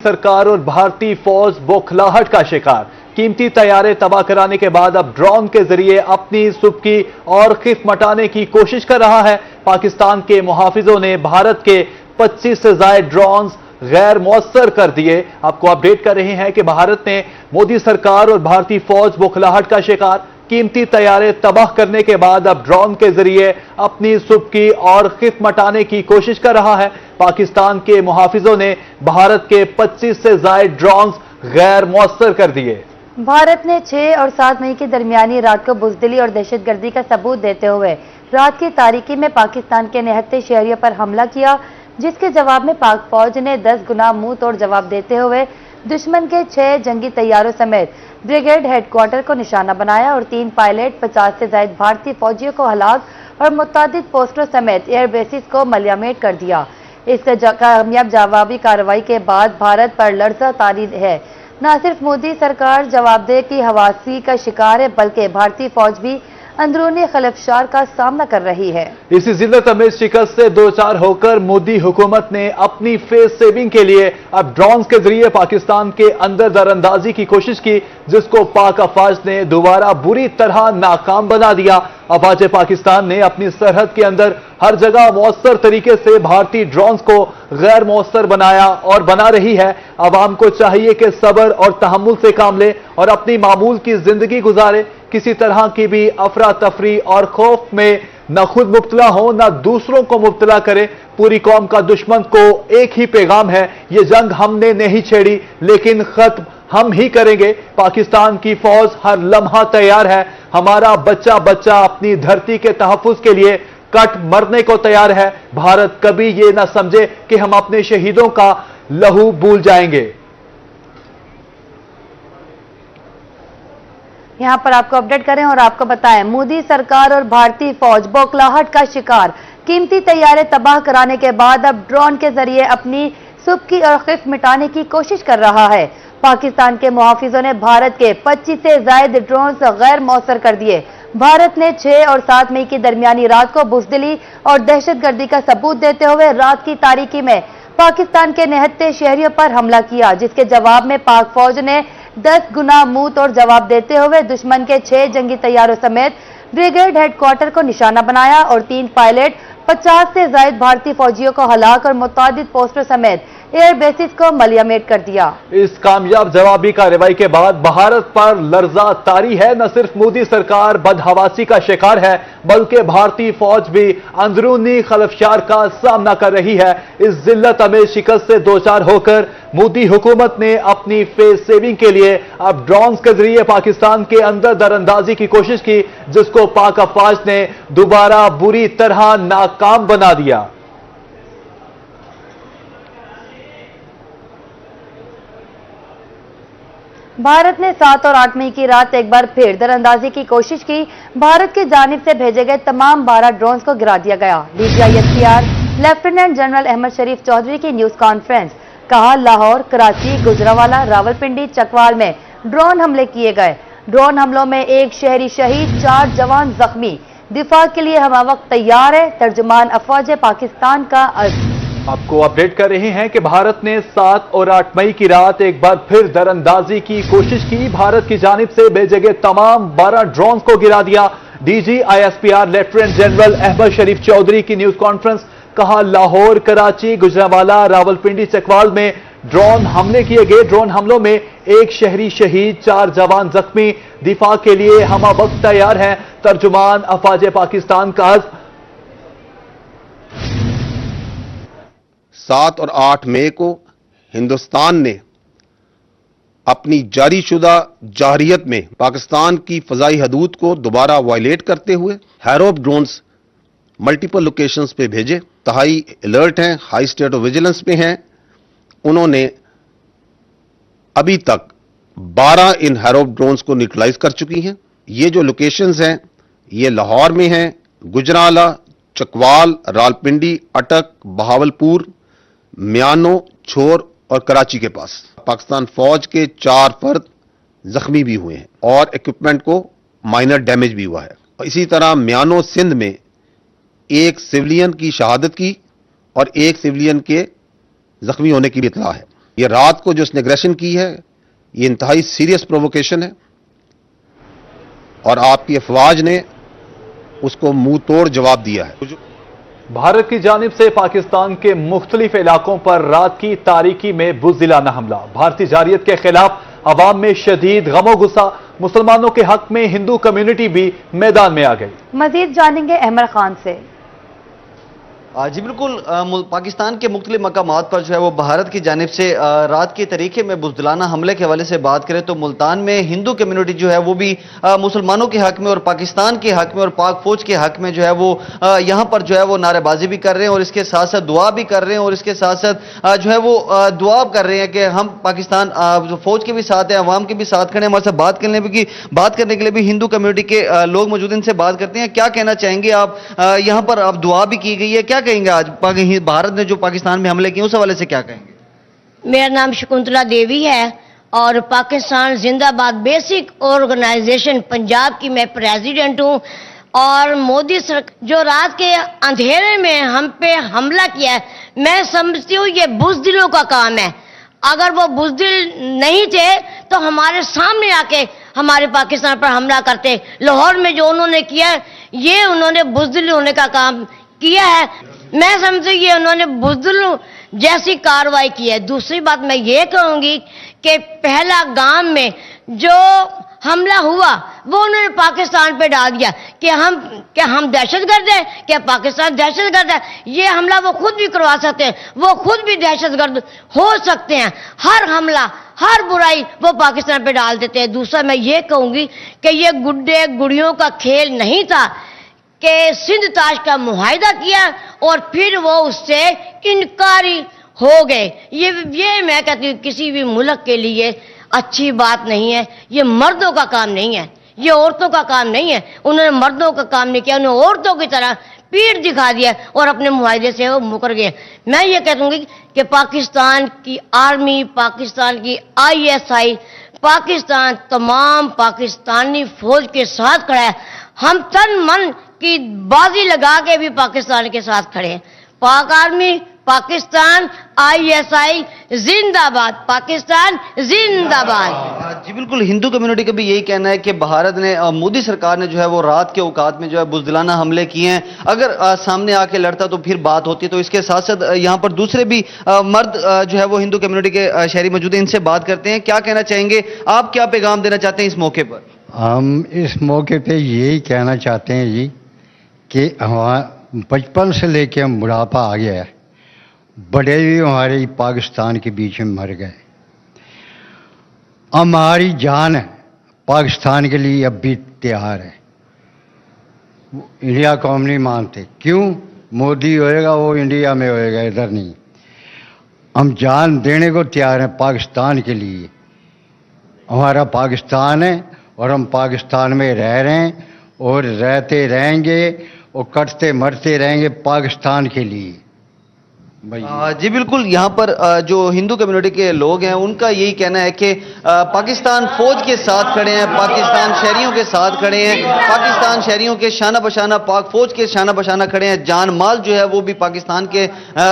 सरकार और भारतीय फौज बौखलाहट का शिकार। कीमती तैयारे तबाह कराने के बाद अब ड्रोन के जरिए अपनी सुबकी और खिफ मटाने की कोशिश कर रहा है। पाकिस्तान के मुहाफिजों ने भारत के 25 से ज्यादा ड्रोन गैर मौसर कर दिए। आपको अपडेट कर रहे हैं कि भारत ने मोदी सरकार और भारतीय फौज बौखलाहट का शिकार। कीमती तैयारे तबाह करने के बाद अब ड्रोन के जरिए अपनी सुबकी और खिफ मटाने की कोशिश कर रहा है। पाकिस्तान के मुहाफिजों ने भारत के 25 से ज्यादा ड्रोन गैर मौसर कर दिए। भारत ने 6 और 7 मई की दरमियानी रात को बुजदिली और दहशतगर्दी का सबूत देते हुए रात की तारीकी में पाकिस्तान के निहत्ते शहरियों पर हमला किया, जिसके जवाब में पाक फौज ने 10 गुना मुंह तोड़ जवाब देते हुए दुश्मन के 6 जंगी तैयारों समेत ब्रिगेड हेडक्वार्टर को निशाना बनाया और 3 पायलट, 50 से ज्यादा भारतीय फौजियों को हलाक और मुतअद्दिद पोस्टरों समेत एयर बेसिस को मलयामेट कर दिया। इस कामयाब जवाबी कार्रवाई के बाद भारत पर लर्जा तारी है। न सिर्फ मोदी सरकार जवाबदेह की हवासी का शिकार है, बल्कि भारतीय फौज भी अंदरूनी खलफशार का सामना कर रही है। इसी जिल्लत में शिकस्त से दो चार होकर मोदी हुकूमत ने अपनी फेस सेविंग के लिए अब ड्रोन के जरिए पाकिस्तान के अंदर दरअंदाजी की कोशिश की, जिसको पाक अफवाज ने दोबारा बुरी तरह नाकाम बना दिया। अफवाज पाकिस्तान ने अपनी सरहद के अंदर हर जगह मौसर तरीके से भारतीय ड्रोन को गैर मौसर बनाया और बना रही है। अवाम को चाहिए कि सब्र और तहम्मुल से काम ले और अपनी मामूल की जिंदगी गुजारे। किसी तरह की भी अफरा तफरी और खौफ में न खुद मुब्तला हो न दूसरों को मुब्तला करे। पूरी कौम का दुश्मन को एक ही पैगाम है, ये जंग हमने नहीं छेड़ी लेकिन खत्म हम ही करेंगे। पाकिस्तान की फौज हर लम्हा तैयार है। हमारा बच्चा बच्चा अपनी धरती के तहफ्फुज के लिए कट मरने को तैयार है। भारत कभी ये ना समझे कि हम अपने शहीदों का लहू भूल जाएंगे। यहाँ पर आपको अपडेट करें और आपको बताएं, मोदी सरकार और भारतीय फौज बौखलाहट का शिकार। कीमती तैयारे तबाह कराने के बाद अब ड्रोन के जरिए अपनी सुबकी और खिफ मिटाने की कोशिश कर रहा है। पाकिस्तान के मुहाफिजों ने भारत के 25 से ज्यादा ड्रोन गैर मौसर कर दिए। भारत ने 6 और 7 मई की दरमियानी रात को बुजदिली और दहशतगर्दी का सबूत देते हुए रात की तारीकी में पाकिस्तान के निहत्ते शहरियों पर हमला किया, जिसके जवाब में पाक फौज ने 10 गुना मुंह तोड़ जवाब देते हुए दुश्मन के 6 जंगी तैयारों समेत ब्रिगेड हेडक्वार्टर को निशाना बनाया और 3 पायलट, 50 से ज्यादा भारतीय फौजियों को हलाक और मुतअद्दिद पोस्टरों समेत एयर बेसिस को मलयामेट कर दिया। इस कामयाब जवाबी कार्रवाई के बाद भारत पर लर्जा तारी है। न सिर्फ मोदी सरकार बदहवासी का शिकार है, बल्कि भारतीय फौज भी अंदरूनी खलफशार का सामना कर रही है। इस जिल्लत में शिकस्त से दो चार होकर मोदी हुकूमत ने अपनी फेस सेविंग के लिए अब ड्रोन के जरिए पाकिस्तान के अंदर दरअंदाजी की कोशिश की, जिसको पाक अफवाज ने दोबारा बुरी तरह नाकाम बना दिया। भारत ने 7 और 8 मई की रात एक बार फिर दरअंदाजी की कोशिश की। भारत की जानिब से भेजे गए तमाम 12 ड्रोन को गिरा दिया गया। DGISPR लेफ्टिनेंट जनरल अहमद शरीफ चौधरी की न्यूज कॉन्फ्रेंस। कहा, लाहौर, कराची, गुजरावाला, रावलपिंडी, चकवाल में ड्रोन हमले किए गए। ड्रोन हमलों में 1 शहरी शहीद, 4 जवान जख्मी। दिफा के लिए हम वक्त तैयार है। तर्जुमान अफवाज पाकिस्तान का आपको अपडेट कर रहे हैं कि भारत ने 7 और 8 मई की रात एक बार फिर दरअंदाजी की कोशिश की। भारत की जानिब से भेजे गए तमाम 12 ड्रोन को गिरा दिया। DGISPR लेफ्टिनेंट जनरल अहमद शरीफ चौधरी की न्यूज कॉन्फ्रेंस। कहा, लाहौर, कराची, गुजरावाला, रावलपिंडी, चकवाल में ड्रोन हमले किए गए। ड्रोन हमलों में 1 शहरी शहीद, 4 जवान जख्मी। दिफा के लिए हम वक्त तैयार हैं। तर्जुमान अफवाज पाकिस्तान का 7 और 8 मई को हिंदुस्तान ने अपनी जारी शुदा जारियत में पाकिस्तान की फजाई हदूद को दोबारा वायलेट करते हुए हैरोप ड्रोन्स मल्टीपल लोकेशंस पे भेजे। तहाई अलर्ट हैं, हाई स्टेट ऑफ विजिलेंस में हैं। उन्होंने अभी तक 12 इन हैरोप ड्रोन्स को न्यूट्रलाइज कर चुकी हैं। ये जो लोकेशंस हैं ये लाहौर में हैं, गुजरावाला, चकवाल, रावलपिंडी, अटक, बहावलपुर, म्यानो, छोर और कराची के पास। पाकिस्तान फौज के 4 फर्द जख्मी भी हुए हैं और इक्विपमेंट को माइनर डैमेज भी हुआ है। इसी तरह म्यानो सिंध में 1 सिविलियन की शहादत की और 1 सिविलियन के जख्मी होने की भी इत्तला है। یہ رات کو جو اس نے اگریشن کی ہے یہ انتہائی سیریس پروووکیشن ہے اور آپ کی افواج نے اس کو منہ توڑ جواب دیا ہے. بھارت کی جانب سے پاکستان کے مختلف علاقوں پر رات کی تاریکی میں بزدلانہ حملہ. بھارتی جارحیت کے خلاف عوام میں شدید غم و غصہ. مسلمانوں کے حق میں ہندو کمیونٹی بھی میدان میں آ گئی. مزید جانیں گے احمد خان سے. جی بالکل، پاکستان کے مختلف مقامات پر جو ہے وہ بھارت کی جانب سے رات کے طریقے میں بزدلانہ حملے کے حوالے سے بات کریں تو ملتان میں ہندو کمیونٹی جو ہے وہ بھی مسلمانوں کے حق میں اور پاکستان کے حق میں اور پاک فوج کے حق میں جو ہے وہ یہاں پر جو ہے وہ نعرے بازی بھی کر رہے ہیں اور اس کے ساتھ ساتھ دعا بھی کر رہے ہیں اور اس کے ساتھ ساتھ جو ہے وہ دعا کر رہے ہیں کہ ہم پاکستان فوج کے بھی ساتھ ہیں، عوام کے بھی ساتھ کھڑے ہیں. ہمارے ساتھ بات کرنے کے لیے بھی ہندو کمیونٹی کے لوگ موجود ہیں، ان سے بات کرتے ہیں. کیا کہنا چاہیں گے آپ؟ یہاں پر اب دعا بھی کی گئی ہے، کیا کہیں گے آج بھارت نے جو پاکستان میں حملے کیے اس حوالے سے کیا کہیں گے؟ میرا نام شکنتلا دیوی ہے اور پاکستان زندہ باد بیسک آرگنائزیشن پنجاب کی میں پریزیڈنٹ ہوں. اور مودی سرکار جو رات کے اندھیرے میں ہم پہ حملہ کیا ہے، میں سمجھتی ہوں یہ بزدلوں کا کام ہے. اگر وہ بزدل نہیں تھے تو ہمارے سامنے آ کے ہمارے پاکستان پر حملہ کرتے. لاہور میں جو انہوں نے کیا یہ انہوں نے بزدل ہونے کا کام کیا ہے. میں سمجھتی ہوں یہ انہوں نے بزدل جیسی کارروائی کی ہے. دوسری بات میں یہ کہوں گی کہ پہلا گام میں جو حملہ ہوا وہ انہوں نے پاکستان پہ ڈال دیا کہ ہم دہشت گرد ہیں، کہ پاکستان دہشت گرد ہے. یہ حملہ وہ خود بھی کروا سکتے ہیں، وہ خود بھی دہشت گرد ہو سکتے ہیں. ہر حملہ ہر برائی وہ پاکستان پہ ڈال دیتے ہیں. دوسرا میں یہ کہوں گی کہ یہ گڈے گڑیوں کا کھیل نہیں تھا کہ سندھ تاج کا معاہدہ کیا اور پھر وہ اس سے انکاری ہو گئے. یہ میں کہتی ہوں کسی بھی ملک کے لیے اچھی بات نہیں ہے. یہ مردوں کا کام نہیں ہے، یہ عورتوں کا کام نہیں ہے. انہوں نے مردوں کا کام نہیں کیا، انہوں نے عورتوں کی طرح پیٹ دکھا دیا اور اپنے معاہدے سے وہ مکر گئے. میں یہ کہوں گی کہ پاکستان کی آرمی، پاکستان کی ISI، پاکستان تمام پاکستانی فوج کے ساتھ کھڑا ہے. ہم تن من کی بازی لگا کے بھی پاکستان کے ساتھ کھڑے ہیں. پاک آرمی، پاکستان، ISI زندہ باد، پاکستان زندہ باد. جی بالکل، ہندو کمیونٹی کا بھی یہی کہنا ہے کہ بھارت نے مودی سرکار نے جو ہے وہ رات کے اوقات میں جو ہے بزدلانہ حملے کیے ہیں. اگر سامنے آ کے لڑتا تو پھر بات ہوتی. تو اس کے ساتھ ساتھ یہاں پر دوسرے بھی مرد جو ہے وہ ہندو کمیونٹی کے شہری موجود ہیں، ان سے بات کرتے ہیں. کیا کہنا چاہیں گے آپ؟ کیا پیغام دینا چاہتے ہیں اس موقع پر؟ ہم اس موقع پہ یہی کہنا چاہتے ہیں جی کہ بچپن سے لے کے ہم بڑھاپا آ گیا ہے، بڑے بھی ہمارے پاکستان کے بیچ میں مر گئے. ہماری جان پاکستان کے لیے اب بھی تیار ہے. انڈیا کو ہم نہیں مانتے. کیوں؟ مودی ہوئے گا وہ انڈیا میں ہوئے گا، ادھر نہیں. ہم جان دینے کو تیار ہیں پاکستان کے لیے. ہمارا پاکستان ہے اور ہم پاکستان میں رہ رہے ہیں اور رہتے رہیں گے اور کٹتے مرتے رہیں گے پاکستان کے لیے. جی بالکل، یہاں پر جو ہندو کمیونٹی کے لوگ ہیں ان کا یہی کہنا ہے کہ پاکستان فوج کے ساتھ کھڑے ہیں، پاکستان شہریوں کے ساتھ کھڑے ہیں، پاکستان شہریوں کے شانہ بشانہ پاک فوج کے شانہ بشانہ کھڑے ہیں. جان مال جو ہے وہ بھی پاکستان کے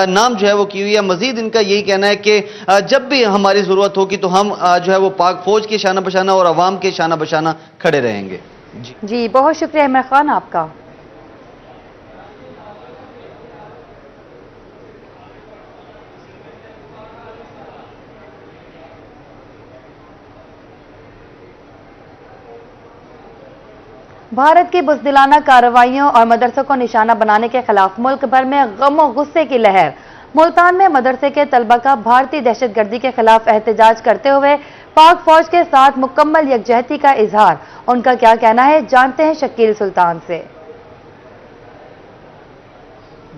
نام جو ہے وہ کی ہوئی ہے. مزید ان کا یہی کہنا ہے کہ جب بھی ہماری ضرورت ہوگی تو ہم جو ہے وہ پاک فوج کے شانہ بشانہ اور عوام کے شانہ بشانہ کھڑے رہیں گے. جی بہت شکریہ احمد خان آپ کا. بھارت کی بزدلانہ کارروائیوں اور مدرسوں کو نشانہ بنانے کے خلاف ملک بھر میں غم و غصے کی لہر. ملتان میں مدرسے کے طلبہ کا بھارتی دہشت گردی کے خلاف احتجاج کرتے ہوئے پاک فوج کے ساتھ مکمل یکجہتی کا اظہار. ان کا کیا کہنا ہے جانتے ہیں شکیل سلطان سے.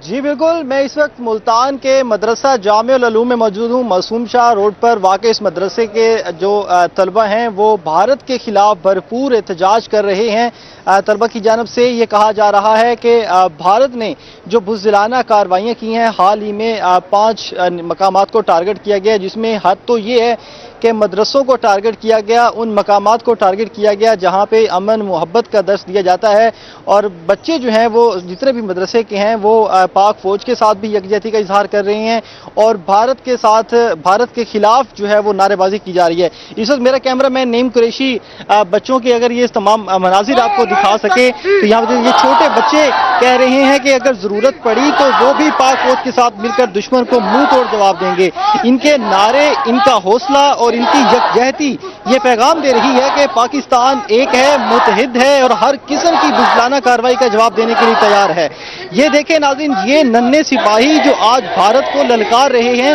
جی بالکل، میں اس وقت ملتان کے مدرسہ جامع العلوم میں موجود ہوں. معصوم شاہ روڈ پر واقع اس مدرسے کے جو طلبہ ہیں وہ بھارت کے خلاف بھرپور احتجاج کر رہے ہیں. طلبہ کی جانب سے یہ کہا جا رہا ہے کہ بھارت نے جو بزدلانہ کارروائیاں کی ہیں، حال ہی میں 5 مقامات کو ٹارگٹ کیا گیا، جس میں حد تو یہ ہے کہ مدرسوں کو ٹارگٹ کیا گیا، ان مقامات کو ٹارگٹ کیا گیا جہاں پہ امن محبت کا درس دیا جاتا ہے. اور بچے جو ہیں وہ جتنے بھی مدرسے کے ہیں وہ पाक फौज के साथ भी यकजहती का इजहार कर रहे हैं और भारत के साथ, भारत के खिलाफ जो है वो नारेबाजी की जा रही है। इस वक्त मेरा कैमरा मैन नईम कुरैशी बच्चों के अगर ये तमाम मनाजिर आपको दिखा सके तो यहाँ पर ये छोटे बच्चे कह रहे हैं कि अगर जरूरत पड़ी तो वो भी पाक फौज के साथ मिलकर दुश्मन को मुंह तोड़ जवाब देंगे। इनके नारे, इनका हौसला और इनकी यकजहती ये पैगाम दे रही है कि पाकिस्तान एक है, मुतहिद है और हर किस्म की बुज़दिलाना कार्रवाई का जवाब देने के लिए तैयार है। ये देखें नाज़रीन, ये नन्हे सिपाही जो आज भारत को ललकार रहे हैं,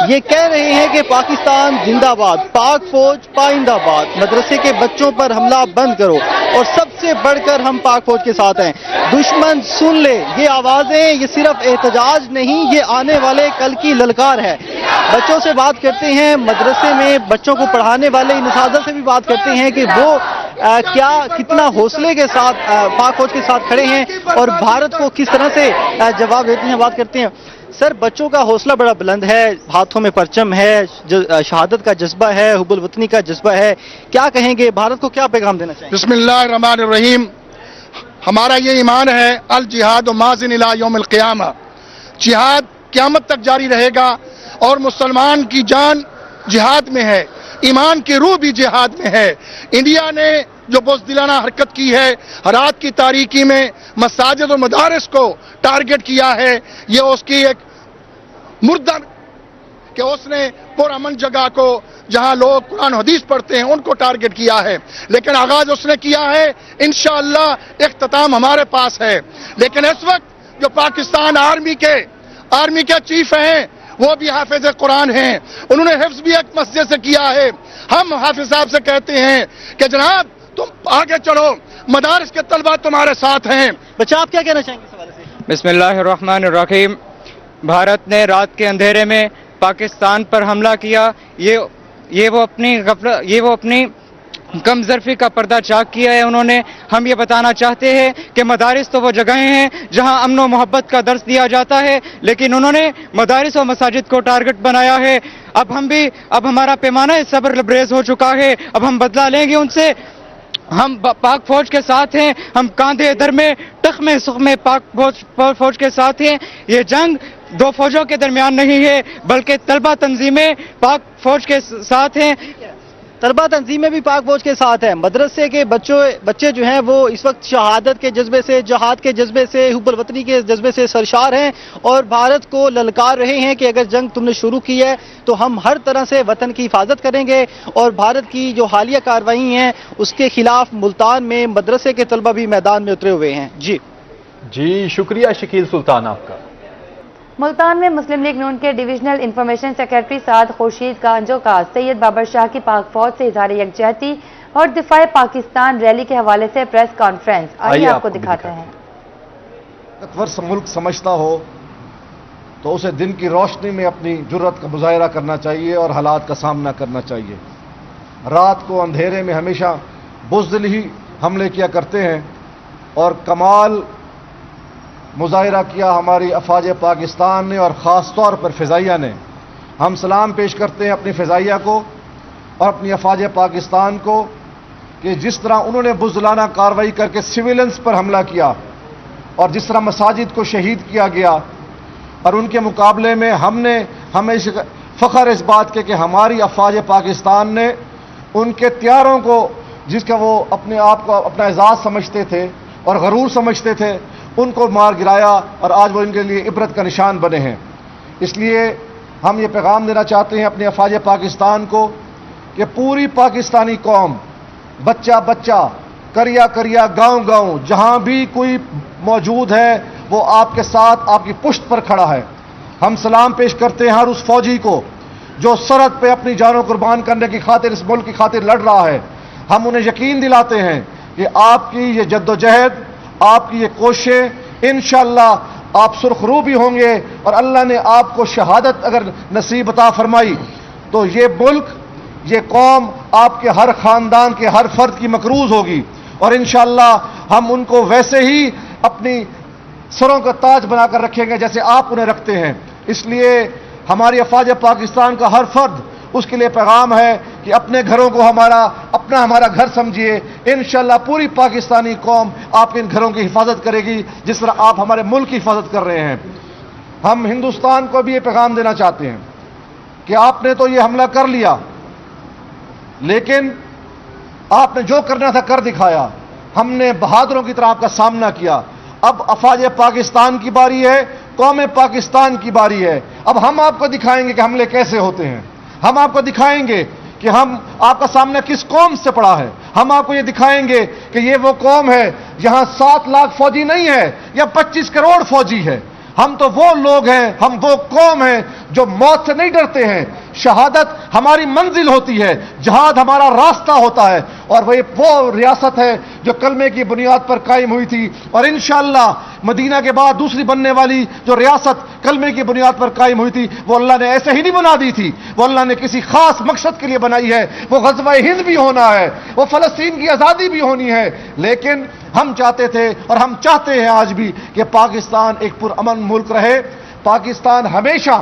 ये कह रहे हैं कि पाकिस्तान जिंदाबाद, पाक फौज पाइंदाबाद, मदरसे के बच्चों पर हमला बंद करो और सबसे बढ़कर हम पाक फौज के साथ हैं। दुश्मन सुन ले, ये आवाजें ये सिर्फ एहतजाज नहीं, ये आने वाले कल की ललकार है। बच्चों से बात करते हैं, मदरसे में बच्चों को पढ़ाने वाले इन असातिज़ा से भी बात करते हैं कि वो क्या कितना हौसले के साथ पाक फौज के साथ खड़े हैं और भारत को किस तरह से जवाब देते हैं। बात करते हैं सर, बच्चों का हौसला बड़ा बुलंद है, हाथों में परचम है, शहादत का जज्बा है, हुब्बुल वतनी का जज्बा है, क्या कहेंगे, भारत को क्या पैगाम देना चाहिए? बिस्मिल्लाहिर्रहमानिर्रहीम। हमारा ये ईमान है अल जिहाद माज़िन इला यौमिल क़ियामा, जिहाद क़यामत तक जारी रहेगा और मुसलमान की जान जिहाद में है, ईमान की रूह भी जिहाद में है। इंडिया ने जो बुज़दिलाना हरकत की है, रात की तारीकी में मसाजिद और मदारिस को टारगेट किया है, ये उसकी एक मुर्दा कि उसने पुरअमन जगह को जहां लोग कुरान हदीस पढ़ते हैं उनको टारगेट किया है, लेकिन आगाज उसने किया है, इंशाअल्लाह इख्तिताम हमारे पास है। लेकिन इस वक्त जो पाकिस्तान आर्मी के चीफ हैं वो भी हाफिज कुरान हैं, उन्होंने हिफ्ज भी एक मस्जिद से किया है। हम हाफिज साहब से कहते हैं कि जनाब तुम आगे चलो, मदारिस के तलबा तुम्हारे साथ हैं। बच्चा आप क्या कहना चाहेंगे इस हवाले से? बिस्मिल्लाहिर्रहमानिर्रहीम। भारत ने रात के अंधेरे में पाकिस्तान पर हमला किया, ये वो अपनी कमजोरी का पर्दा चाक किया है उन्होंने। हम ये बताना चाहते हैं कि मदारिस तो वो जगहें हैं जहां अमन व मोहब्बत का दर्स दिया जाता है, लेकिन उन्होंने मदारिस और मसाजिद को टारगेट बनाया है। अब हमारा पैमाना इस सब्र लबरेज हो चुका है, अब हम बदला लेंगे उनसे। हम पाक फौज के साथ हैं, हम कांधे दर में टख में सुख में पाक फौज के साथ हैं। ये जंग दो फौजों के दरमियान नहीं है, बल्कि तलबा तंजीमें पाक फौज के साथ हैं। तलबा तंजीमें भी पाक फौज के साथ हैं। मदरसे के बच्चे जो हैं वो इस वक्त शहादत के जज्बे से, जहाद के जज्बे से, हुब्बुल वतनी के जज्बे से सरशार हैं और भारत को ललकार रहे हैं कि अगर जंग तुमने शुरू की है तो हम हर तरह से वतन की हिफाजत करेंगे। और भारत की जो हालिया कार्रवाई हैं उसके खिलाफ मुल्तान में मदरसे के तलबा भी मैदान में उतरे हुए हैं। जी शुक्रिया शकील सुल्तान आपका। मुल्तान में मुस्लिम लीग नून के डिविजनल इंफॉर्मेशन सेक्रेटरी साद खुर्शीद कांजो का सैयद बाबर शाह की पाक फौज से इजहार यकजहती और दिफाए पाकिस्तान रैली के हवाले से प्रेस कॉन्फ्रेंस, आइए आपको दिखाते हैं। ताकतवर मुल्क समझता हो तो उसे दिन की रोशनी में अपनी जुर्रत का मुजाहरा करना चाहिए और हालात का सामना करना चाहिए। रात को अंधेरे में हमेशा बुज़दिल ही हमले किया करते हैं और कमाल मुजाहिरा किया हमारी अफवाज पाकिस्तान ने और ख़ास तौर पर फ़िज़ाइया ने। हम सलाम पेश करते हैं अपनी फ़िज़ाइया को और अपनी अफवाज पाकिस्तान को कि जिस तरह उन्होंने बुज़दिलाना कार्रवाई करके सिविलियंस पर हमला किया और जिस तरह मसाजिद को शहीद किया गया, और उनके मुकाबले में हमने हमेशा फ़ख्र इस बात के कि हमारी अफवाज पाकिस्तान ने उनके त्यारों को, जिसका वो अपने आप को अपना एजाज़ समझते थे और गरूर समझते थे, उनको मार गिराया और आज वो इनके लिए इबरत का निशान बने हैं। इसलिए हम ये पैगाम देना चाहते हैं अपने अफवाज पाकिस्तान को कि पूरी पाकिस्तानी कौम, बच्चा बच्चा, करिया करिया, गांव गांव, जहां भी कोई मौजूद है वो आपके साथ, आपकी पुश्त पर खड़ा है। हम सलाम पेश करते हैं हर उस फौजी को जो सरहद पे अपनी जानों कुर्बान करने की खातिर, इस मुल्क की खातिर लड़ रहा है। हम उन्हें यकीन दिलाते हैं कि आपकी ये जद्दोजहद, आपकी ये कोशिशें इंशाअल्लाह आप सुरखरू भी होंगे और अल्लाह ने आपको शहादत अगर नसीब अता फरमाई तो ये मुल्क, ये कौम आपके हर खानदान के हर फर्द की मकरूज होगी और इंशाअल्लाह हम उनको वैसे ही अपनी सरों का ताज बनाकर रखेंगे जैसे आप उन्हें रखते हैं। इसलिए हमारी अफवाज पाकिस्तान का हर फर्द, उसके लिए पैगाम है कि अपने घरों को हमारा घर समझिए। इंशाअल्लाह पूरी पाकिस्तानी कौम आपके इन घरों की हिफाजत करेगी जिस तरह आप हमारे मुल्क की हिफाजत कर रहे हैं। ہم ہندوستان کو بھی یہ پیغام دینا چاہتے ہیں کہ آپ نے تو یہ حملہ کر لیا، لیکن آپ نے جو کرنا تھا کر دکھایا، ہم نے بہادروں کی طرح آپ کا سامنا کیا۔ اب افواج پاکستان کی باری ہے، قوم پاکستان کی باری ہے۔ اب ہم آپ کو دکھائیں گے کہ حملے کیسے ہوتے ہیں، ہم آپ کو دکھائیں گے کہ ہم آپ کا سامنا کس قوم سے پڑا ہے، ہم آپ کو یہ دکھائیں گے کہ یہ وہ قوم ہے جہاں 7 لاکھ فوجی نہیں ہے یا 25 کروڑ فوجی ہے۔ ہم تو وہ لوگ ہیں، ہم وہ قوم ہیں جو موت سے نہیں ڈرتے ہیں۔ شہادت ہماری منزل ہوتی ہے، جہاد ہمارا راستہ ہوتا ہے، اور وہ ریاست ہے جو کلمے کی بنیاد پر قائم ہوئی تھی، اور انشاءاللہ مدینہ کے بعد دوسری بننے والی جو ریاست کلمے کی بنیاد پر قائم ہوئی تھی، وہ اللہ نے ایسے ہی نہیں بنا دی تھی، وہ اللہ نے کسی خاص مقصد کے لیے بنائی ہے۔ وہ غزوہ ہند بھی ہونا ہے، وہ فلسطین کی آزادی بھی ہونی ہے، لیکن ہم چاہتے تھے اور ہم چاہتے ہیں آج بھی کہ پاکستان ایک پرامن ملک رہے، پاکستان ہمیشہ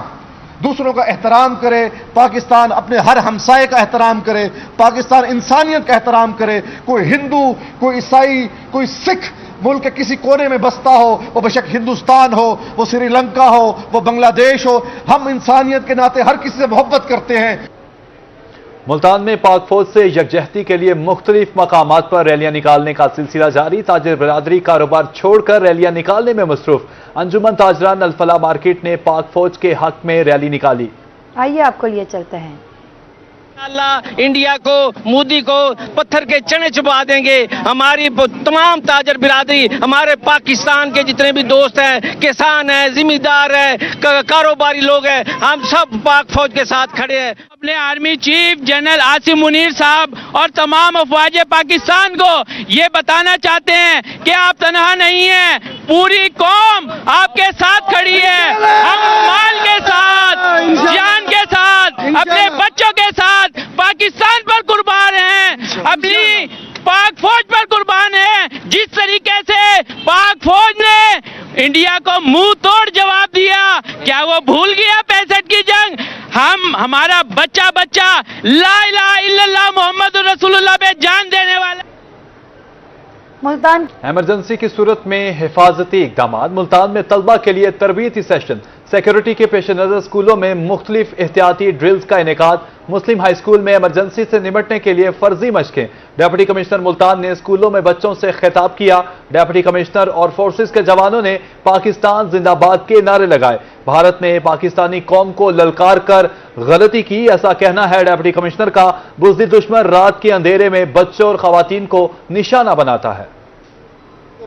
دوسروں کا احترام کرے، پاکستان اپنے ہر ہمسائے کا احترام کرے، پاکستان انسانیت کا احترام کرے۔ کوئی ہندو، کوئی عیسائی، کوئی سکھ ملک کے کسی کونے میں بستا ہو، وہ بے شک ہندوستان ہو، وہ سری لنکا ہو، وہ بنگلہ دیش ہو، ہم انسانیت کے ناطے ہر کسی سے محبت کرتے ہیں۔ ملتان میں پاک فوج سے یکجہتی کے لیے مختلف مقامات پر ریلیاں نکالنے کا سلسلہ جاری۔ تاجر برادری کاروبار چھوڑ کر ریلیاں نکالنے میں مصروف۔ انجمن تاجران الفلاح مارکیٹ نے پاک فوج کے حق میں ریلی نکالی۔ آئیے آپ کو لیے چلتے ہیں۔ اللہ انڈیا کو، مودی کو پتھر کے چنے چبا دیں گے۔ ہماری تمام تاجر برادری، ہمارے پاکستان کے جتنے بھی دوست ہیں، کسان ہیں، ذمہ دار ہیں، کاروباری لوگ ہیں، ہم سب پاک فوج کے ساتھ کھڑے ہیں۔ اپنے army chief general Asim Munir صاحب اور تمام افواج پاکستان کو یہ بتانا چاہتے ہیں کہ آپ تنہا نہیں ہیں، پوری قوم آپ کے ساتھ کھڑی ہے۔ ہم مال کے ساتھ، جان کے ساتھ، اپنے بچوں کے ساتھ پاکستان پر قربان ہیں، اپنی پاک فوج پر قربان ہیں۔ جس طریقے سے پاک فوج نے انڈیا کو منہ توڑ جواب دیا، کیا وہ بھول گیا 65 کی جنگ؟ ہمارا بچہ لا الہ الا اللہ محمد رسول اللہ پہ جان دینے والا۔ ملتان ایمرجنسی کی صورت میں حفاظتی اقدامات۔ ملتان میں طلبہ کے لیے تربیتی سیشن۔ سیکیورٹی کے پیش نظر اسکولوں میں مختلف احتیاطی ڈرلز کا انعقاد۔ مسلم ہائی اسکول میں ایمرجنسی سے نمٹنے کے لیے فرضی مشقیں۔ ڈپٹی کمشنر ملتان نے اسکولوں میں بچوں سے خطاب کیا۔ ڈپٹی کمشنر اور فورسز کے جوانوں نے پاکستان زندہ باد کے نعرے لگائے۔ بھارت نے پاکستانی قوم کو للکار کر غلطی کی، ایسا کہنا ہے ڈپٹی کمشنر کا۔ بزدل دشمن رات کے اندھیرے میں بچوں اور خواتین کو نشانہ بناتا ہے۔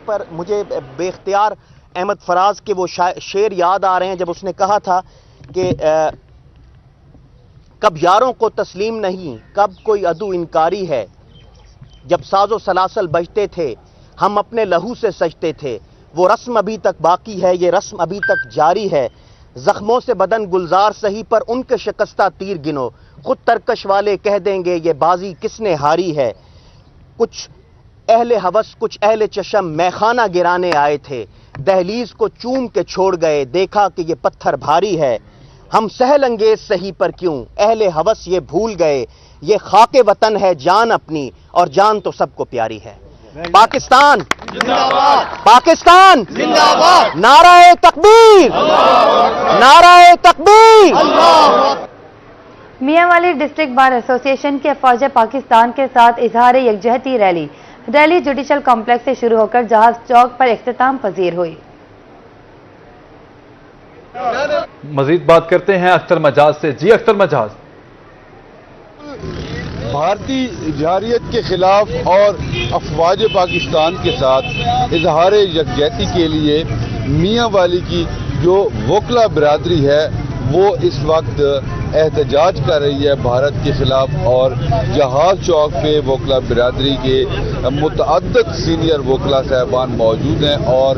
پر مجھے بے اختیار احمد فراز کے وہ شعر یاد آ رہے ہیں جب اس نے کہا تھا کہ کب یاروں کو تسلیم نہیں، کب کوئی عدو انکاری ہے، جب ساز و سلاسل بجتے تھے ہم اپنے لہو سے سجتے تھے، وہ رسم ابھی تک باقی ہے، یہ رسم ابھی تک جاری ہے، زخموں سے بدن گلزار سہی پر ان کے شکستہ تیر گنو، خود ترکش والے کہہ دیں گے یہ بازی کس نے ہاری ہے۔ کچھ اہل ہوس، کچھ اہل چشم میخانہ گرانے آئے تھے، دہلیز کو چوم کے چھوڑ گئے، دیکھا کہ یہ پتھر بھاری ہے، ہم سہل انگیز سہی پر کیوں اہل ہوس یہ بھول گئے، یہ خاک وطن ہے جان اپنی اور جان تو سب کو پیاری ہے۔ پاکستان زندہ باد، پاکستان زندہ باد، نعرہ تکبیر، نعرہ تکبیر۔ میاں والی ڈسٹرکٹ بار ایسوسی ایشن کی افواج پاکستان کے ساتھ اظہار یکجہتی ریلی جوڈیشل کمپلیکس سے شروع ہو کر جہاز چوک پر اختتام پذیر ہوئی۔ مزید بات کرتے ہیں اختر مجاز سے۔ جی اختر مجاز۔ بھارتی جارحیت کے خلاف اور افواج پاکستان کے ساتھ اظہار یکجہتی کے لیے میاں والی کی جو وکلا برادری ہے وہ اس وقت احتجاج کر رہی ہے بھارت کے خلاف، اور جہاز چوک پہ وکلا برادری کے متعدد سینئر وکلا صاحبان موجود ہیں اور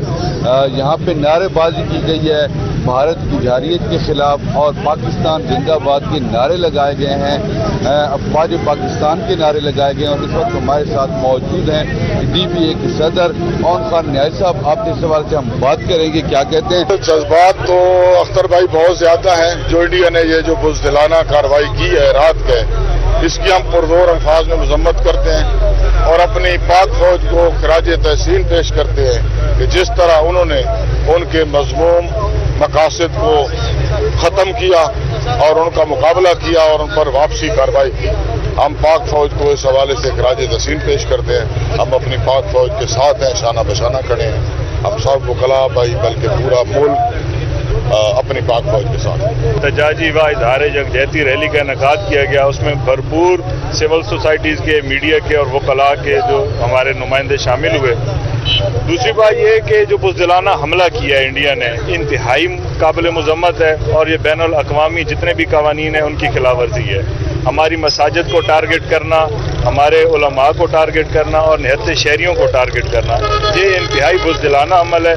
یہاں پہ نعرے بازی کی گئی ہے بھارت کی جارحیت کے خلاف، اور پاکستان زندہ باد کے نعرے لگائے گئے ہیں، افواج پاکستان کے نعرے لگائے گئے ہیں۔ اور اس وقت ہمارے ساتھ موجود ہیں ڈی پی اے کے صدر اون خان نیازی صاحب، آپ اس سوال سے ہم بات کریں گے، کیا کہتے ہیں؟ جذبات تو اختر بھائی بہت زیادہ ہیں۔ جو انڈیا نے یہ جو بزدلانہ کارروائی کی ہے رات کے، اس کی ہم پرزور الفاظ میں مذمت کرتے ہیں اور اپنی پاک فوج کو خراج تحسین پیش کرتے ہیں کہ جس طرح انہوں نے ان کے مظلوم मकासद को ख़त्म किया और उनका मुकाबला किया और उन पर वापसी कार्रवाई की। हम पाक फौज को इस हवाले से खराज तहसीन पेश करते हैं। हम अपनी पाक फौज के साथ हैं, शाना बशाना खड़े हैं। हम सब वकला भाई बल्कि पूरा मुल्क अपनी पाक फौज के साथ। एहतजाजी व इजहार यकजहती रैली का इनेकाद किया गया, उसमें भरपूर सिविल सोसाइटीज़ के, मीडिया के और वकला के जो हमारे नुमाइंदे शामिल हुए। दूसरी बात यह है कि जो बुज़दिलाना हमला किया है इंडिया ने, इंतहाई काबिल मज़म्मत है और ये बैनुल अक़वामी जितने भी कवानीन हैं उनकी खिलाफ वर्जी है। हमारी मसाजिद को टारगेट करना, हमारे उलमा को टारगेट करना और निहत्ते शहरियों को टारगेट करना, ये इंतहाई बुज़दिलाना अमल है।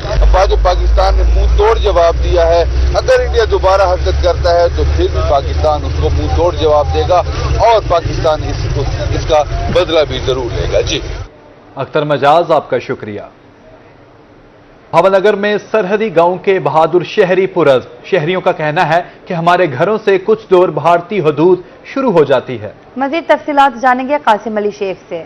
पाकिस्तान ने मुंह तोड़ जवाब दिया है। अगर इंडिया दोबारा हरकत करता है तो फिर भी पाकिस्तान उसको मुंह तोड़ जवाब देगा और पाकिस्तान इसका बदला भी जरूर लेगा। जी अख्तर मजाज, आपका शुक्रिया। भावनगर में सरहदी गांव के बहादुर शहरी पुरज़ शहरियों का कहना है कि हमारे घरों से कुछ दूर भारतीय हदूद शुरू हो जाती है। मजीद तफसीलात जानेंगे कासिम अली शेख से।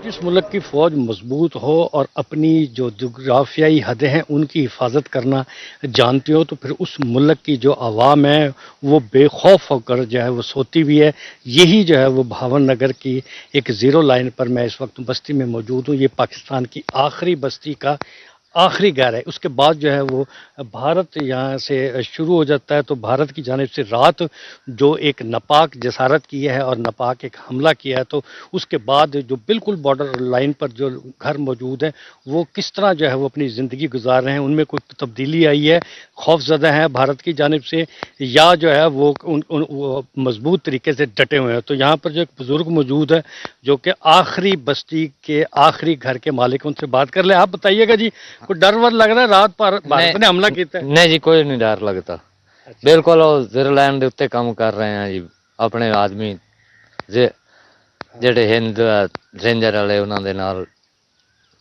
जिस मुल्क की फ़ौज मजबूत हो और अपनी जो जोग्राफियाई हदें हैं उनकी हिफाजत करना जानती हो, तो फिर उस मुल्क की जो आवाम है वो बेखौफ होकर जो है वो सोती भी है। यही जो है वो भावनगर की एक ज़ीरो लाइन पर मैं इस वक्त बस्ती में मौजूद हूँ। ये पाकिस्तान की आखिरी बस्ती का आखिरी घर है। उसके बाद जो है वो भारत यहाँ से शुरू हो जाता है। तो भारत की जानिब से रात जो एक नापाक जसारत की है और नापाक एक हमला किया है, तो उसके बाद जो बिल्कुल बॉर्डर लाइन पर जो घर मौजूद हैं वो किस तरह जो है वो अपनी ज़िंदगी गुजार रहे हैं, उनमें कोई तब्दीली आई है, खौफज़दा हैं भारत की जानिब से, या जो है वो मजबूत तरीके से डटे हुए हैं। तो यहाँ पर जो एक बुज़ुर्ग मौजूद है जो कि आखिरी बस्ती के आखिरी घर के मालिक, उनसे बात कर ले। आप बताइएगा जी, कोई डर वर लग रहा है? रात भारत ने हमला किया? नहीं जी, कोई नहीं डर लगता। बिल्कुल जीरो लाइन के उत्ते काम कर रहे हैं जी अपने आदमी ਜਿਹੜੇ ਹਿੰਦ ਰੇਂਜਰ ਵਾਲੇ ਉਹਨਾਂ ਦੇ ਨਾਲ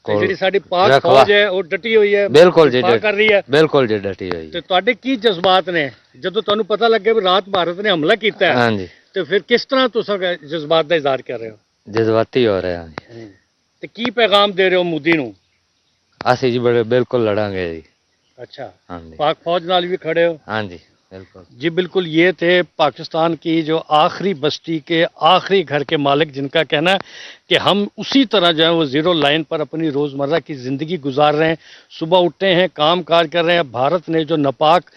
ਜਿਹੜੀ ਸਾਡੀ ਪਾਕ ਫੌਜ ਹੈ ਉਹ ਡਟੀ ਹੋਈ ਹੈ, ਬਿਲकुल ਜੀ ਕਰ ਰਹੀ ਹੈ, ਬਿਲकुल ਜੀ ਡਟੀ ਹੋਈ। ਤੇ ਤੁਹਾਡੇ ਕੀ ਜਜ਼ਬਾਤ ਨੇ ਜਦੋਂ ਤੁਹਾਨੂੰ ਪਤਾ ਲੱਗਿਆ ਵੀ ਰਾਤ ਭਾਰਤ ਨੇ ਹਮਲਾ ਕੀਤਾ ਹੈ? ਹਾਂਜੀ। ਤੇ ਫਿਰ ਕਿਸ ਤਰ੍ਹਾਂ ਤੁਸੀਂ ਜਜ਼ਬਾਤ ਦਾ ਇਜ਼ਹਾਰ ਕਰ ਰਹੇ ਹੋ? ਜਜ਼ਬਾਤੀ ਹੋ ਰਿਹਾ ਜੀ। ਤੇ ਕੀ ਪੈਗਾਮ ਦੇ ਰਹੇ ਹੋ ਮੋਦੀ ਨੂੰ? ਅਸੀਂ ਜੀ ਬਿਲकुल ਲੜਾਂਗੇ ਜੀ। अच्छा, ਹਾਂਜੀ। पाक फौज नाल भी खड़े हो? हाँ जी बिल्कुल जी बिल्कुल। ये थे पाकिस्तान की जो आखिरी बस्ती के आखिरी घर के मालिक, जिनका कहना है कि हम उसी तरह जो है वो ज़ीरो लाइन पर अपनी रोज़मर्रा की ज़िंदगी गुजार रहे हैं। सुबह उठते हैं, काम काज कर रहे हैं। भारत ने जो नापाक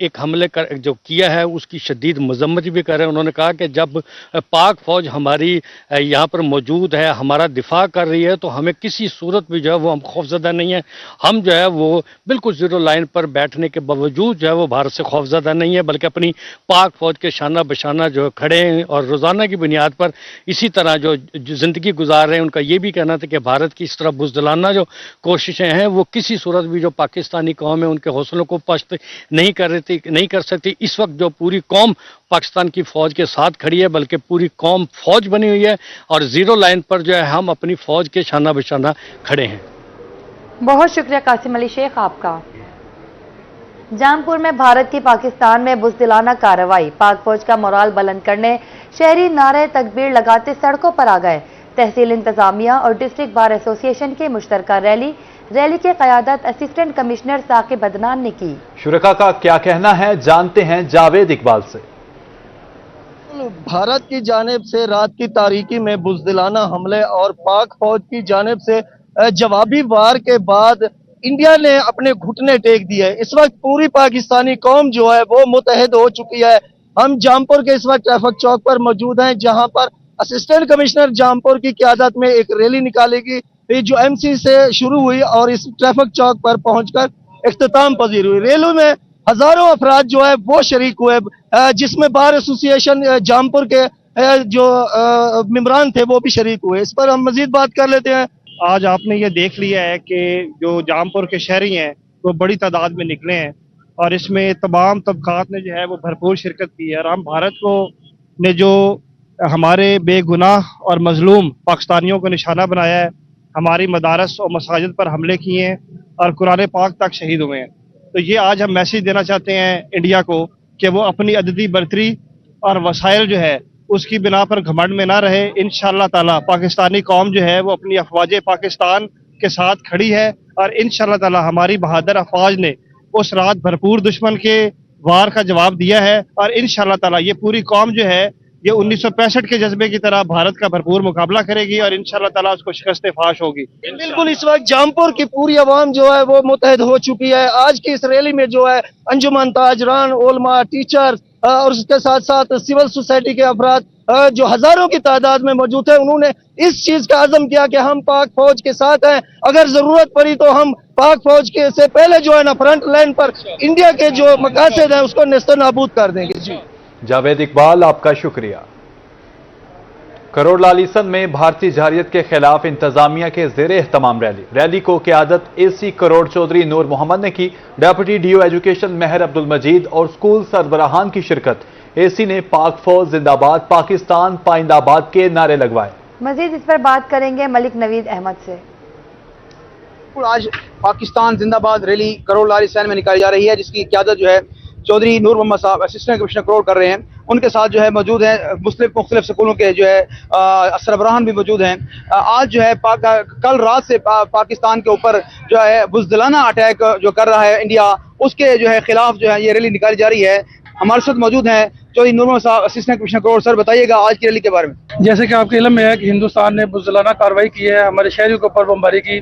एक हमले जो किया है उसकी शदीद मजम्मत भी कर रहे हैं। उन्होंने कहा कि जब पाक फ़ौज हमारी यहाँ पर मौजूद है, हमारा दिफा कर रही है, तो हमें किसी सूरत भी जो है वो हम खौफज़दा नहीं है। हम जो है वो बिल्कुल ज़ीरो लाइन पर बैठने के बावजूद जो है वो भारत से खौफज़दा नहीं है, बल्कि अपनी पाक फ़ौज के शाना बशाना जो खड़े हैं और रोज़ाना की बुनियाद पर इसी तरह जो ज़िंदगी गुजार रहे हैं। उनका ये भी कहना था कि भारत की इस तरह बुज़दिलाना जो कोशिशें हैं वो किसी सूरत भी जो पाकिस्तानी कौम है उनके हौसलों को पस्त नहीं कर सकती। इस वक्त जो पूरी कौम पाकिस्तान की फ़ौज के साथ खड़ी है, बल्कि पूरी कौम फ़ौज बनी हुई है और ज़ीरो लाइन पर जो है हम अपनी फ़ौज के शाना बशाना खड़े हैं। बहुत शुक्रिया कासिम अली शेख आपका। जामपुर में भारत की पाकिस्तान में बुज़दिलाना कार्रवाई, पाक फौज का मोराल बुलंद करने शहरी नारे तकबीर लगाते सड़कों पर आ गए। तहसील इंतजामिया और डिस्ट्रिक्ट बार एसोसिएशन की मुश्तरका रैली की क़यादत असिस्टेंट कमिश्नर साकिब अदनान ने की। शुरका का क्या कहना है, जानते हैं जावेद इकबाल से। भारत की जानिब से रात की तारीकी में बुज़दिलाना हमले और पाक फौज की जानिब से जवाबी वार के बाद इंडिया ने अपने घुटने टेक दिए। इस वक्त पूरी पाकिस्तानी कौम जो है वो मुतहद हो चुकी है। हम जामपुर के इस वक्त ट्रैफिक चौक पर मौजूद हैं, जहां पर असिस्टेंट कमिश्नर जामपुर की क़यादत में एक रैली निकालेगी जो एमसी से शुरू हुई और इस ट्रैफिक चौक पर पहुंचकर इख्तिताम पजीर हुई। रैली में हजारों अफराद जो है वो शरीक हुए, जिसमें बार एसोसिएशन जामपुर के जो मेंबरान थे वो भी शरीक हुए। इस पर हम मजीद बात कर लेते हैं। आज आपने ये देख लिया है कि जो जामपुर के शहरी हैं वो बड़ी तादाद में निकले हैं और इसमें तमाम तबकात ने जो है वो भरपूर शिरकत की है। और हम भारत को ने जो हमारे बेगुनाह और मजलूम पाकिस्तानियों को निशाना बनाया है, हमारी मदारस और मसाजिद पर हमले किए हैं और कुरान पाक तक शहीद हुए हैं। तो ये आज हम मैसेज देना चाहते हैं इंडिया को कि वो अपनी अददी बर्तरी और वसाइल जो है उसकी बिना पर घमंड में ना रहे। इंशाअल्लाह ताला पाकिस्तानी कौम जो है वो अपनी अफवाज पाकिस्तान के साथ खड़ी है और इंशाअल्लाह ताला हमारी बहादुर अफवाज ने اس رات بھرپور دشمن کے وار کا جواب دیا ہے، اور انشاءاللہ تعالی یہ پوری قوم جو ہے یہ 1965 کے جذبے کی طرح بھارت کا بھرپور مقابلہ کرے گی اور انشاءاللہ تعالی اس کو شکست فاش ہوگی۔ بالکل اس وقت جامپور کی پوری عوام جو ہے وہ متحد ہو چکی ہے۔ آج کی اس ریلی میں جو ہے انجمن، تاجران، علماء، ٹیچر اور اس کے ساتھ ساتھ سول سوسائٹی کے افراد جو ہزاروں کی تعداد میں موجود ہیں، انہوں نے اس چیز کا عزم کیا کہ ہم پاک فوج کے ساتھ ہیں، اگر ضرورت پڑی تو ہم پاک فوج کے سے پہلے جو ہے نا فرنٹ لائن پر انڈیا کے جو مقاصد ہیں اس کو نیست و نابود کر دیں گے۔ جی جاوید اقبال، آپ کا شکریہ۔ کروڑ لالیسن میں بھارتی جارحیت کے خلاف انتظامیہ کے زیر اہتمام ریلی کو قیادت اے سی کروڑ چودھری نور محمد نے کی۔ ڈیپٹی ڈی او ایجوکیشن مہر عبد المجید اور اسکول سربراہان کی شرکت۔ اے سی نے پاک فوج زندہ آباد، پاکستان پائندہ آباد کے نعرے لگوائے۔ مزید اس پر بات کریں گے ملک نوید احمد سے۔ آج پاکستان زندہ باد ریلی کروڑ لالیسن میں نکالی جا رہی ہے، جس کی قیادت جو ہے چودھری نور محمد صاحب اسسٹنٹ کمشنر کروڑ کر رہے ہیں۔ ان کے ساتھ جو ہے موجود ہیں مختلف سکولوں کے جو ہے سربراہان بھی موجود ہیں۔ آج جو ہے کل رات سے پاکستان کے اوپر جو ہے بزدلانہ اٹیک جو کر رہا ہے انڈیا، اس کے جو ہے خلاف جو ہے یہ ریلی نکالی جا رہی ہے۔ ہمارے ساتھ موجود ہیں چودھری نور محمد صاحب اسسٹنٹ کمشنر کروڑ۔ سر بتائیے گا آج کی ریلی کے بارے میں۔ جیسے کہ آپ کے علم میں ہے کہ ہندوستان نے بزدلانہ کارروائی کی ہے، ہمارے شہریوں کے اوپر بمباری کی۔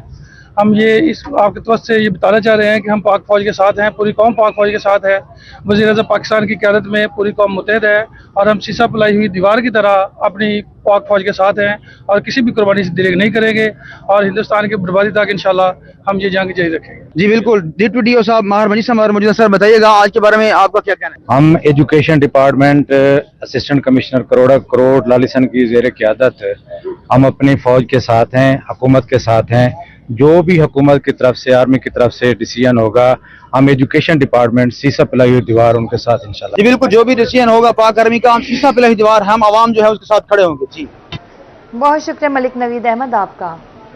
ہم یہ اس آپ کے طرف سے یہ بتانا چاہ رہے ہیں کہ ہم پاک فوج کے ساتھ ہیں، پوری قوم پاک فوج کے ساتھ ہے۔ وزیر اعظم پاکستان کی قیادت میں پوری قوم متحد ہے اور ہم سیسا پلائی ہوئی دیوار کی طرح اپنی پاک فوج کے ساتھ ہیں اور کسی بھی قربانی سے دریغ نہیں کریں گے اور ہندوستان کی بربادی تک انشاءاللہ ہم یہ جنگ جاری رکھیں گے۔ جی بالکل، ڈی او صاحب ماہر منیج صاحب موجود ہیں۔ سر بتائیے گا آج کے بارے میں آپ کا کیا کہنا ہے؟ ہم ایجوکیشن ڈپارٹمنٹ اسسٹنٹ کمشنر کروڑ لالیسن کی زیر قیادت ہم اپنی فوج کے ساتھ ہیں، حکومت کے ساتھ ہیں۔ جو بھی حکومت کی طرف سے، آرمی کی طرف سے ڈیسیژن ہوگا، ہم ایجوکیشن ڈپارٹمنٹ سیسا پلائی ہوئی دیوار ان کے ساتھ انشاءاللہ۔ جی بالکل، جو بھی ڈیسیژن ہوگا پاک آرمی کا، ہم سیسا پلائی ہوئی دیوار، ہم عوام جو ہے اس کے ساتھ کھڑے ہوں گے۔ جی بہت شکریہ ملک نوید احمد آپ کا۔